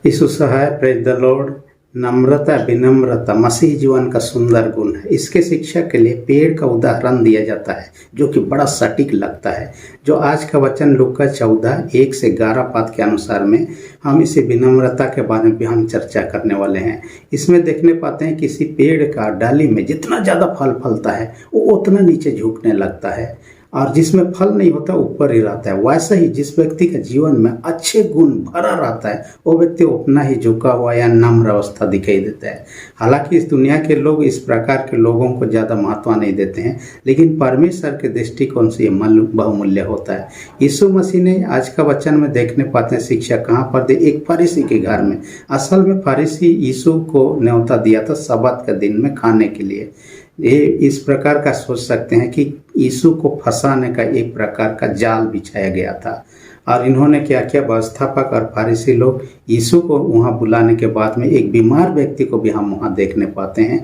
यीशु सहाय, praise the lord. नम्रता, विनम्रता मसीह जीवन का सुंदर गुण है। इसके शिक्षा के लिए पेड़ का उदाहरण दिया जाता है जो कि बड़ा सटीक लगता है। जो आज का वचन लूका 14:1-11 पद के अनुसार में हम इसे विनम्रता के बारे में भी हम चर्चा करने वाले हैं। इसमें देखने पाते हैं किसी पेड़ का डाली में जितना ज़्यादा फल फलता है वो उतना नीचे झुकने लगता है, और जिसमें फल नहीं होता ऊपर ही रहता है। वैसे ही जिस व्यक्ति का जीवन में अच्छे गुण भरा रहता है वो व्यक्ति उतना ही झुका हुआ या नम्र अवस्था दिखाई देता है। हालांकि इस दुनिया के लोग इस प्रकार के लोगों को ज़्यादा महत्व नहीं देते हैं, लेकिन परमेश्वर के दृष्टिकोण से ये बहुमूल्य होता है। यीशु मसीह ने आज का वचन में देखने पाते हैं शिक्षा कहाँ पर दे, एक फरीसी के घर में। असल में फरीसी यीशु को न्योता दिया था सब्बात के दिन में खाने के लिए। ये इस प्रकार का सोच सकते हैं कि यीशु को फंसाने का एक प्रकार का जाल बिछाया गया था। और इन्होंने क्या किया, व्यवस्थापक और फरीसी लोग यीशु को वहाँ बुलाने के बाद में एक बीमार व्यक्ति को भी हम वहाँ देखने पाते हैं।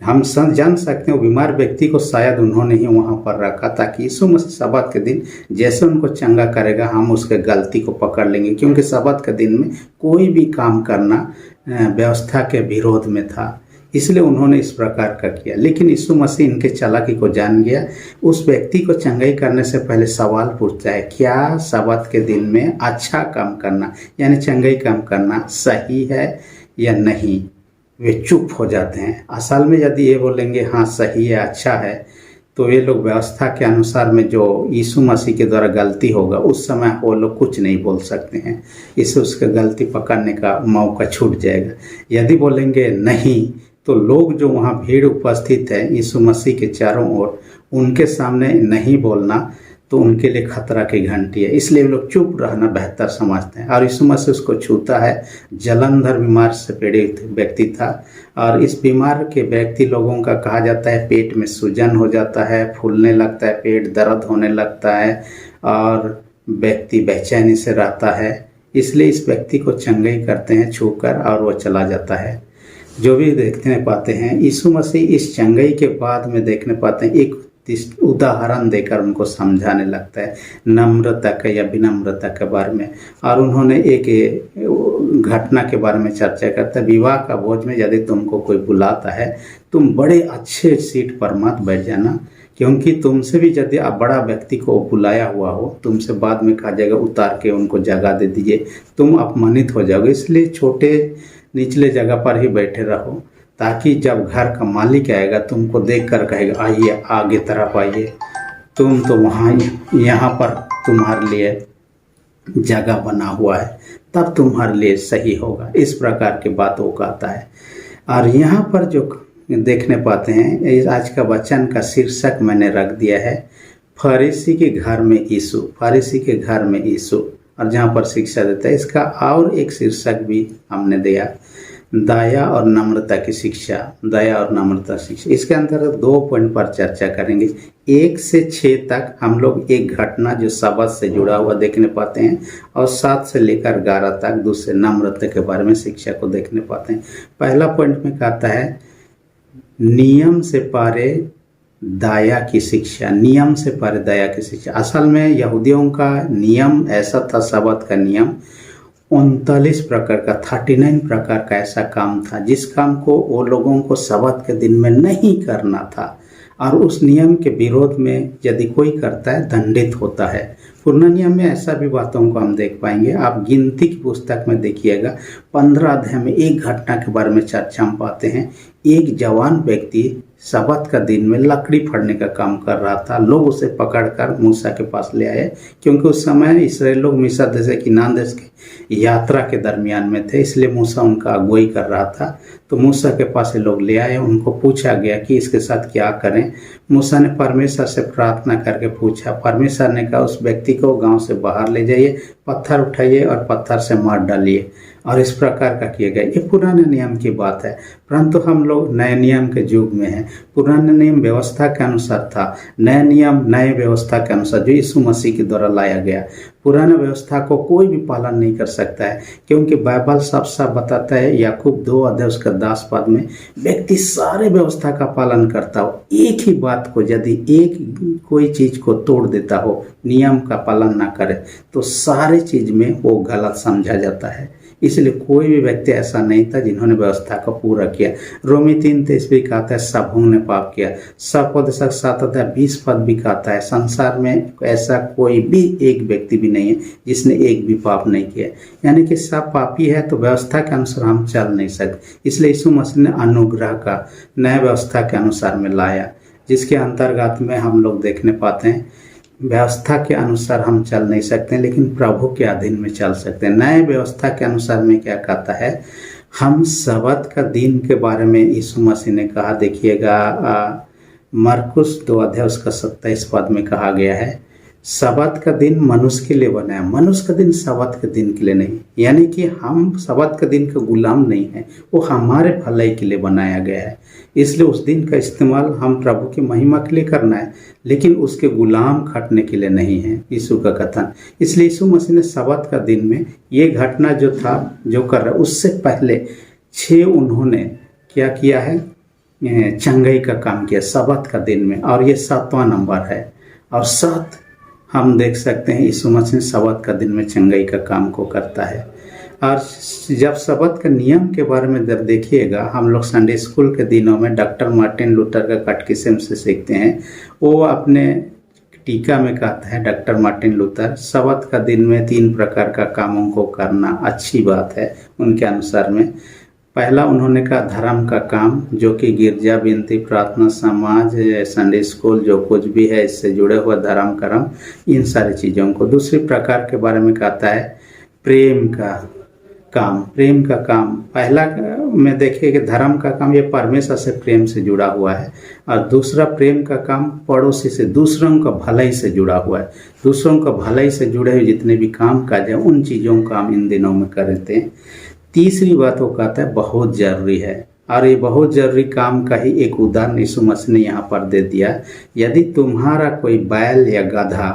हम जान सकते हैं बीमार व्यक्ति को शायद उन्होंने ही वहाँ पर रखा ताकि यीशु मसीह सब्बात के दिन जैसे उनको चंगा करेगा हम उसके गलती को पकड़ लेंगे, क्योंकि सब्बात के दिन में कोई भी काम करना व्यवस्था के विरोध में था, इसलिए उन्होंने इस प्रकार का किया। लेकिन यीशु मसीह इनके चालाकी को जान गया। उस व्यक्ति को चंगाई करने से पहले सवाल पूछता है, क्या सब्बात के दिन में अच्छा काम करना यानी चंगाई काम करना सही है या नहीं। वे चुप हो जाते हैं। असल में यदि ये बोलेंगे हाँ सही है, अच्छा है, तो ये लोग व्यवस्था के अनुसार में जो यीशु मसीह के द्वारा गलती होगा उस समय वो लोग कुछ नहीं बोल सकते हैं, इससे उसका गलती पकड़ने का मौका छूट जाएगा। यदि बोलेंगे नहीं तो लोग जो वहाँ भीड़ उपस्थित है यीशु मसीह के चारों ओर, उनके सामने नहीं बोलना तो उनके लिए खतरा की घंटी है, इसलिए लोग चुप रहना बेहतर समझते हैं। और यीशु मसीह उसको छूता है। जलंधर बीमार से पीड़ित व्यक्ति था, और इस बीमार के व्यक्ति लोगों का कहा जाता है पेट में सूजन हो जाता है, फूलने लगता है, पेट दर्द होने लगता है और व्यक्ति बेचैनी से रहता है। इसलिए इस व्यक्ति को चंगाई करते हैं छूकर और वो चला जाता है। जो भी देखने पाते हैं यीशु मसीह इस चंगाई के बाद में देखने पाते हैं एक उदाहरण देकर उनको समझाने लगता है नम्रता का या विनम्रता के बारे में। और उन्होंने एक घटना के बारे में चर्चा करता है, विवाह का भोज में यदि तुमको कोई बुलाता है तुम बड़े अच्छे सीट पर मत बैठ जाना, क्योंकि तुमसे भी यदि आप बड़ा व्यक्ति को बुलाया हुआ हो तुमसे बाद में कहा जाएगा उतार के उनको जगह दे दीजिए, तुम अपमानित हो जाओगे। इसलिए छोटे निचले जगह पर ही बैठे रहो, ताकि जब घर का मालिक आएगा तुमको देख कर कहेगा आइए आगे तरफ आइए, तुम तो वहाँ यहाँ पर तुम्हारे लिए जगह बना हुआ है, तब तुम्हारे लिए सही होगा। इस प्रकार की बात वो कहता है। और यहाँ पर जो देखने पाते हैं आज का वचन का शीर्षक मैंने रख दिया है फरीसी के घर में यीशु, फरीसी के घर में यीशु, और जहाँ पर शिक्षा देता है इसका और एक शीर्षक भी हमने दिया दया और नम्रता की शिक्षा, दया और नम्रता शिक्षा। इसके अंदर 2 पॉइंट पर चर्चा करेंगे। 1 से 6 तक हम लोग एक घटना जो सब्बात से जुड़ा हुआ देखने पाते हैं, और 7 से लेकर 11 तक दूसरे नम्रता के बारे में शिक्षा को देखने पाते हैं। पहला पॉइंट में कहता है नियम से पारे दया की शिक्षा, नियम से पारे दया की शिक्षा। असल में यहूदियों का नियम ऐसा था, सब्बात का नियम 39 प्रकार का 39 प्रकार का ऐसा काम था जिस काम को वो लोगों को सब्बात के दिन में नहीं करना था, और उस नियम के विरोध में यदि कोई करता है दंडित होता है। पुराने नियम में ऐसा भी बातों को हम देख पाएंगे। आप गिनती की पुस्तक में देखिएगा 15 अध्याय में एक घटना के बारे में चर्चा हम पाते हैं। एक जवान व्यक्ति सब्बात का दिन में लकड़ी फड़ने का काम कर रहा था। लोग उसे पकड़कर मूसा के पास ले आए, क्योंकि उस समय इसराइल लोग मिस्र देश से कनान देश के यात्रा के दरमियान में थे, इसलिए मूसा उनका अगुवाई कर रहा था। तो मूसा के पास लोग ले आए, उनको पूछा गया कि इसके साथ क्या करें। मूसा ने परमेश्वर से प्रार्थना करके पूछा। परमेश्वर ने कहा उस व्यक्ति को गांव से बाहर ले जाइए, पत्थर उठाइए और पत्थर से मार डालिए, और इस प्रकार का किया गया। ये पुराने नियम की बात है, परंतु हम लोग नए नियम के युग में हैं। पुराने नियम व्यवस्था के अनुसार था, नए नियम नए व्यवस्था के अनुसार जो यीशु मसीह के द्वारा लाया गया। पुराने व्यवस्था को कोई भी पालन नहीं कर सकता है, क्योंकि बाइबल साफ साफ बताता है, याकूब 2 अध्याय उसका 10 पद में, व्यक्ति सारे व्यवस्था का पालन करता हो, एक ही बात को यदि एक कोई चीज को तोड़ देता हो, नियम का पालन ना करे, तो सारे चीज में वो गलत समझा जाता है। इसलिए कोई भी व्यक्ति ऐसा नहीं था जिन्होंने व्यवस्था को पूरा किया। रोमी 3:23 भी कहता है सबों ने पाप किया। 7:20 पद भी कहता है संसार में ऐसा कोई भी एक व्यक्ति भी नहीं है जिसने एक भी पाप नहीं किया, यानी कि सब पापी है। तो व्यवस्था के अनुसार हम चल नहीं सकते, इसलिए यीशु मसीह ने अनुग्रह का नया व्यवस्था के अनुसार में लाया, जिसके अंतर्गत में हम लोग देखने पाते हैं व्यवस्था के अनुसार हम चल नहीं सकते, लेकिन प्रभु के अधीन में चल सकते हैं। नए व्यवस्था के अनुसार में क्या कहता है, हम सबत का दिन के बारे में यीशु मसीह ने कहा, देखिएगा मरकुस 2 अध्याय उसका 27 पद में कहा गया है, सबत का दिन मनुष्य के लिए बनाया, मनुष्य का दिन सबत के दिन के लिए नहीं। यानी कि हम सबत का दिन का गुलाम नहीं है, वो हमारे भलाई के लिए बनाया गया है। इसलिए उस दिन का इस्तेमाल हम प्रभु की महिमा के लिए करना है, लेकिन उसके गुलाम खटने के लिए नहीं है, यीशु का कथन। इसलिए यीशु मसीह ने सबत का दिन में ये घटना जो था जो कर रहा है, उससे पहले 6 उन्होंने क्या किया है, चंगाई का काम किया सबत का दिन में, और ये 7वां नंबर है। और 7 हम देख सकते हैं यीशु मसीह सबत का दिन में चंगाई का काम को करता है। और जब सबत का नियम के बारे में जब देखिएगा, हम लोग संडे स्कूल के दिनों में डॉक्टर मार्टिन लूथर का कैटेकिज्म से सीखते हैं। वो अपने टीका में कहता है डॉक्टर मार्टिन लूथर, सबत का दिन में 3 प्रकार का कामों को करना अच्छी बात है उनके अनुसार में। पहला उन्होंने कहा धर्म का काम, जो कि गिरजा, विनती, प्रार्थना, समाज, संडे स्कूल, जो कुछ भी है इससे जुड़े हुए धर्म कर्म, इन सारी चीज़ों को। दूसरी प्रकार के बारे में कहता है प्रेम का काम, प्रेम का काम। पहला में देखिए कि धर्म का काम ये परमेश्वर से प्रेम से जुड़ा हुआ है, और दूसरा प्रेम का काम पड़ोसी से, दूसरों का भलाई से जुड़ा हुआ है। दूसरों का भलाई से जुड़े हुए जितने भी काम काज है उन चीज़ों का हम इन दिनों में करते हैं। तीसरी बात वो कहता है बहुत जरूरी है, और ये बहुत जरूरी काम का ही एक उदाहरण यीशु मसीह ने यहाँ पर दे दिया। यदि तुम्हारा कोई बैल या गधा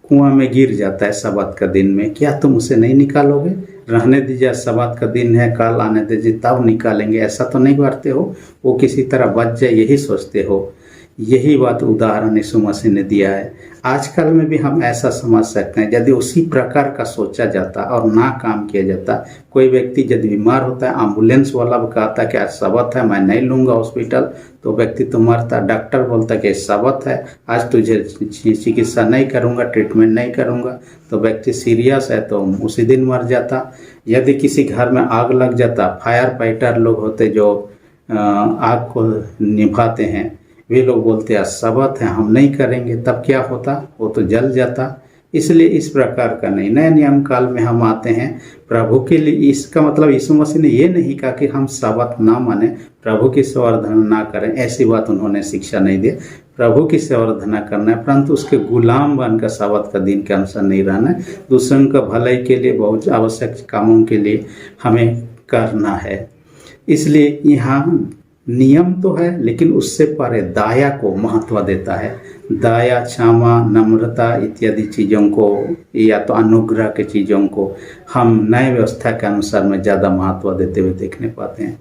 कुआं में गिर जाता है सबत का दिन में, क्या तुम उसे नहीं निकालोगे? रहने दीजिए, सबत का दिन है, कल आने दीजिए तब निकालेंगे, ऐसा तो नहीं करते हो। वो किसी तरह बच जाए यही सोचते हो। यही बात उदाहरण यीशु मसीह ने दिया है। आजकल में भी हम ऐसा समझ सकते हैं, यदि उसी प्रकार का सोचा जाता और ना काम किया जाता। कोई व्यक्ति यदि बीमार होता है, एम्बुलेंस वाला कहता कि आज सबत है, मैं नहीं लूँगा हॉस्पिटल, तो व्यक्ति तो मरता। डॉक्टर बोलता कि सबत है, आज तुझे चिकित्सा नहीं करूँगा, ट्रीटमेंट नहीं करूँगा, तो व्यक्ति सीरियस है तो उसी दिन मर जाता। यदि किसी घर में आग लग जाता, फायर फाइटर लोग होते जो आग को निभाते हैं, वे लोग बोलते हैं सबत है, हम नहीं करेंगे, तब क्या होता? वो तो जल जाता। इसलिए इस प्रकार का नहीं। नए नियम काल में हम आते हैं प्रभु के लिए। इसका मतलब यीशु मसीह ने ये नहीं कहा कि हम सबत ना माने, प्रभु की संवर्धना ना करें, ऐसी बात उन्होंने शिक्षा नहीं दी। प्रभु की संवर्धना करना है, परंतु उसके गुलाम बनकर सबत का दिन के अनुसार नहीं रहना है। दूसरों का भलाई के लिए, बहुत आवश्यक कामों के लिए हमें करना है। इसलिए यहाँ नियम तो है, लेकिन उससे परे दया को महत्व देता है। दया, क्षमा, नम्रता इत्यादि चीज़ों को, या तो अनुग्रह के चीज़ों को हम नए व्यवस्था के अनुसार में ज़्यादा महत्व देते हुए देखने पाते हैं।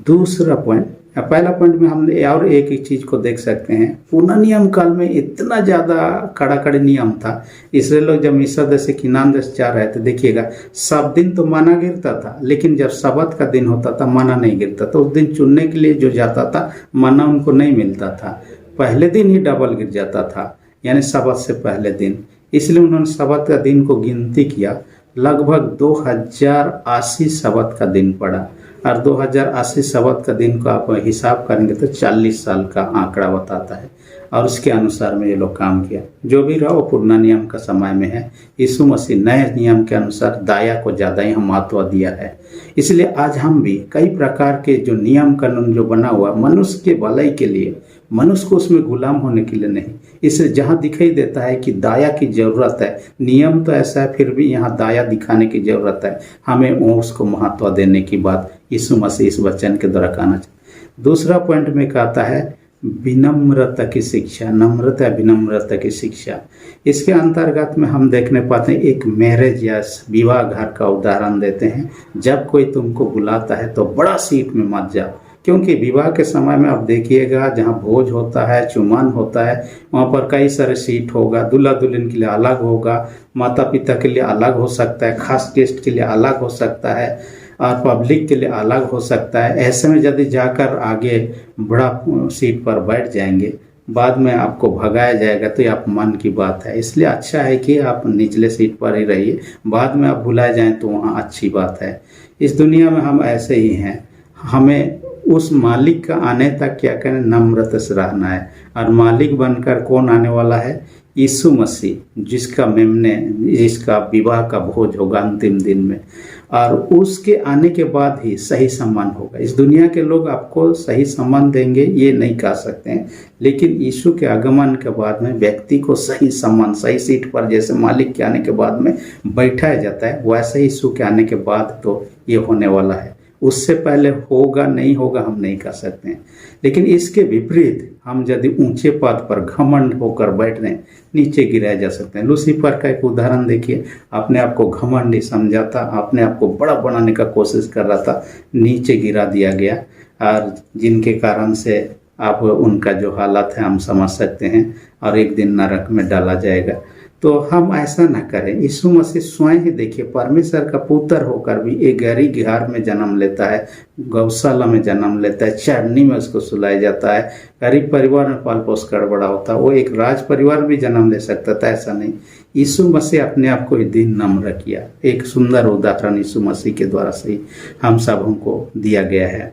दूसरा पॉइंट, पहला पॉइंट में हम और एक चीज़ को देख सकते हैं, पुनः नियम काल में इतना ज़्यादा कड़ाकड़ी नियम था। इसलिए लोग जब मिस्र देश से किनान देश जा रहे थे, देखिएगा सब दिन तो मना गिरता था, लेकिन जब सबत का दिन होता था मना नहीं गिरता। तो उस दिन चुनने के लिए जो जाता था, मना उनको नहीं मिलता था, पहले दिन ही डबल गिर जाता था, यानी सबत से पहले दिन। इसलिए उन्होंने सबत का दिन को गिनती किया, लगभग 2080 सबत का दिन पड़ा, और 2080 सबत का दिन को आप हिसाब करेंगे तो 40 साल का आंकड़ा बताता है, और उसके अनुसार में ये लोग काम किया। जो भी रहा वो पुराना नियम का समय में है। यीशु मसीह नए नियम के अनुसार दया को ज़्यादा ही महत्व दिया है। इसलिए आज हम भी कई प्रकार के जो नियम कानून जो बना हुआ मनुष्य के भलाई के लिए, मनुष्य को उसमें गुलाम होने के लिए नहीं। इससे जहाँ दिखाई देता है कि दया की ज़रूरत है, नियम तो ऐसा है, फिर भी यहाँ दया दिखाने की ज़रूरत है, हमें उसको महत्व देने की बात यीशु मसीह इस वचन के द्वारा कहना चाहिए। दूसरा पॉइंट में कहता है विनम्रता की शिक्षा, नम्रता विनम्रता की शिक्षा। इसके अंतर्गत में हम देखने पाते हैं एक मैरिज या विवाह घर का उदाहरण देते हैं। जब कोई तुमको बुलाता है तो बड़ा सीट में मत जाओ, क्योंकि विवाह के समय में आप देखिएगा जहाँ भोज होता है, चुमान होता है, वहाँ पर कई सारे सीट होगा। दूल्हा दुल्हन के लिए अलग होगा, माता पिता के लिए अलग हो सकता है, खास गेस्ट के लिए अलग हो सकता है, और पब्लिक के लिए अलग हो सकता है। ऐसे में यदि जाकर आगे बड़ा सीट पर बैठ जाएंगे, बाद में आपको भगाया जाएगा तो ये अपमान की बात है। इसलिए अच्छा है कि आप निचले सीट पर ही रहिए, बाद में आप भुलाए जाएं तो वहाँ अच्छी बात है। इस दुनिया में हम ऐसे ही हैं, हमें उस मालिक का आने तक क्या करें, नम्रता से रहना है। और मालिक बनकर कौन आने वाला है? यीशु मसीह, जिसका विवाह का भोज होगा अंतिम दिन में, और उसके आने के बाद ही सही सम्मान होगा। इस दुनिया के लोग आपको सही सम्मान देंगे ये नहीं कह सकते हैं, लेकिन यीशु के आगमन के बाद में व्यक्ति को सही सम्मान, सही सीट पर जैसे मालिक के आने के बाद में बैठाया जाता है, वैसे ही यीशु के आने के बाद तो ये होने वाला है। उससे पहले होगा नहीं होगा हम नहीं कह सकते हैं। लेकिन इसके विपरीत हम यदि ऊंचे पद पर घमंड होकर बैठ रहे हैं, नीचे गिराया जा सकते हैं। लूसीफर का एक उदाहरण देखिए, अपने आप को घमंडी समझा था, अपने आप को बड़ा बनाने का कोशिश कर रहा था, नीचे गिरा दिया गया, और जिनके कारण से आप उनका जो हालत है हम समझ सकते हैं, और एक दिन नरक में डाला जाएगा। तो हम ऐसा ना करें। यीशु मसीह स्वयं ही देखिए, परमेश्वर का पुत्र होकर भी एक गरीब घर में जन्म लेता है, गौशाला में जन्म लेता है, चरनी में उसको सुलाया जाता है, गरीब परिवार में पाल पोस कर बड़ा होता है। वो एक राज परिवार भी जन्म ले सकता था, ऐसा नहीं। यीशु मसीह अपने आप को एक दिन नम्र किया। एक सुंदर उदाहरण यीशु मसीह के द्वारा से ही हम सबों को दिया गया है।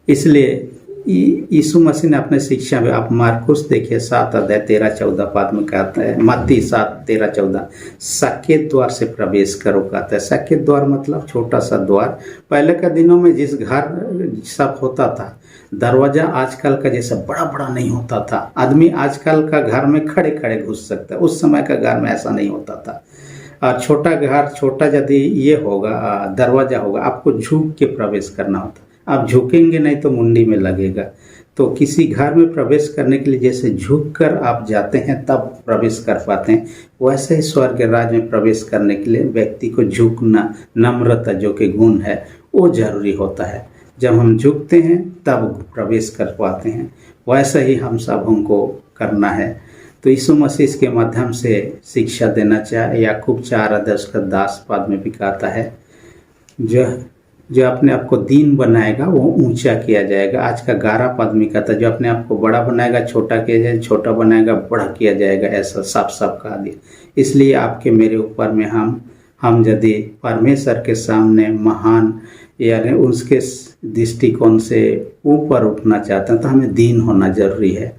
इसलिए यीशु मसीह ने अपने शिक्षा में, आप मार्कुस देखिए 7 अध्याय 13-14 पद में कहता है, मत्ती 7:13-14, सके द्वार से प्रवेश करो कहता है। सके द्वार मतलब छोटा सा द्वार। पहले के दिनों में जिस घर सब होता था, दरवाजा आजकल का जैसा बड़ा बड़ा नहीं होता था। आदमी आजकल का घर में खड़े खड़े घुस सकता है, उस समय का घर में ऐसा नहीं होता था। और छोटा घर, छोटा यदि ये होगा दरवाजा होगा, आपको झुक के प्रवेश करना होता। आप झुकेंगे नहीं तो मुंडी में लगेगा। तो किसी घर में प्रवेश करने के लिए जैसे झुक कर आप जाते हैं तब प्रवेश कर पाते हैं, वैसे ही स्वर्ग राज्य में प्रवेश करने के लिए व्यक्ति को झुकना, नम्रता जो कि गुण है, वो जरूरी होता है। जब हम झुकते हैं तब प्रवेश कर पाते हैं। वैसे ही हम सब हमको करना है। तो यीशु मसीह के माध्यम से शिक्षा देना चाहे। याकूब 4:10 पद में भी कहता है, जो अपने आप को दीन बनाएगा वो ऊंचा किया जाएगा। आज का 11 पद में कहता है, जो अपने आप को बड़ा बनाएगा छोटा किया जाएगा, छोटा बनाएगा बड़ा किया जाएगा। ऐसा साफ साफ कहा दिया। इसलिए आपके मेरे ऊपर में हम यदि परमेश्वर के सामने महान, यानी उसके दृष्टिकोण से ऊपर उठना चाहते हैं, तो हमें दीन होना जरूरी है।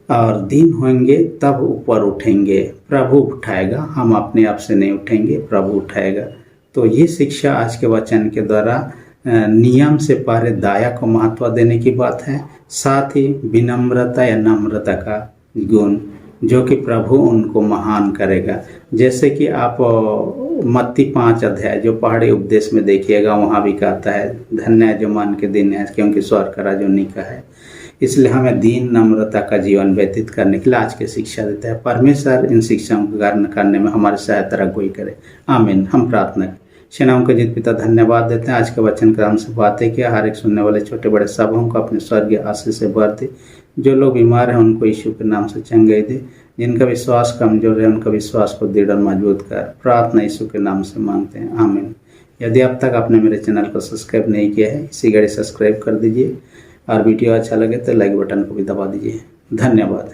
और दीन होंगे तब ऊपर उठेंगे। प्रभु उठाएगा, हम अपने आप से नहीं उठेंगे, प्रभु उठाएगा। तो ये शिक्षा आज के वचन के द्वारा नियम से पहले दया को महत्व देने की बात है, साथ ही विनम्रता या नम्रता का गुण, जो कि प्रभु उनको महान करेगा। जैसे कि आप मत्ती 5 अध्याय जो पहाड़ी उपदेश में देखिएगा, वहाँ भी कहता है, धन्य है जो मान के दिन है, क्योंकि स्वर्ग का राज्य उन्हीं का है। इसलिए हमें दीन नम्रता का जीवन व्यतीत करने के लिए आज की शिक्षा देता है। परमेश्वर इन शिक्षाओं को ग्रहण करने में हमारी सहायता रखोई करे। आमीन। हम प्रार्थना करें। सेनाओं के जीत पिता धन्यवाद देते हैं, आज के वचन का हमसे बातें किया। हर एक सुनने वाले छोटे बड़े सबों को अपने स्वर्गीय आशीष से भर दे। जो लोग बीमार हैं उनको यीशु के नाम से चंगाई दे। जिनका विश्वास कमजोर है उनका विश्वास को दृढ़ मजबूत कर। प्रार्थना यीशु के नाम से मांगते हैं, आमीन। यदि अब तक आपने मेरे चैनल को सब्सक्राइब नहीं किया है, इसी घड़ी सब्सक्राइब कर दीजिए, और वीडियो अच्छा लगे तो लाइक बटन को भी दबा दीजिए। धन्यवाद।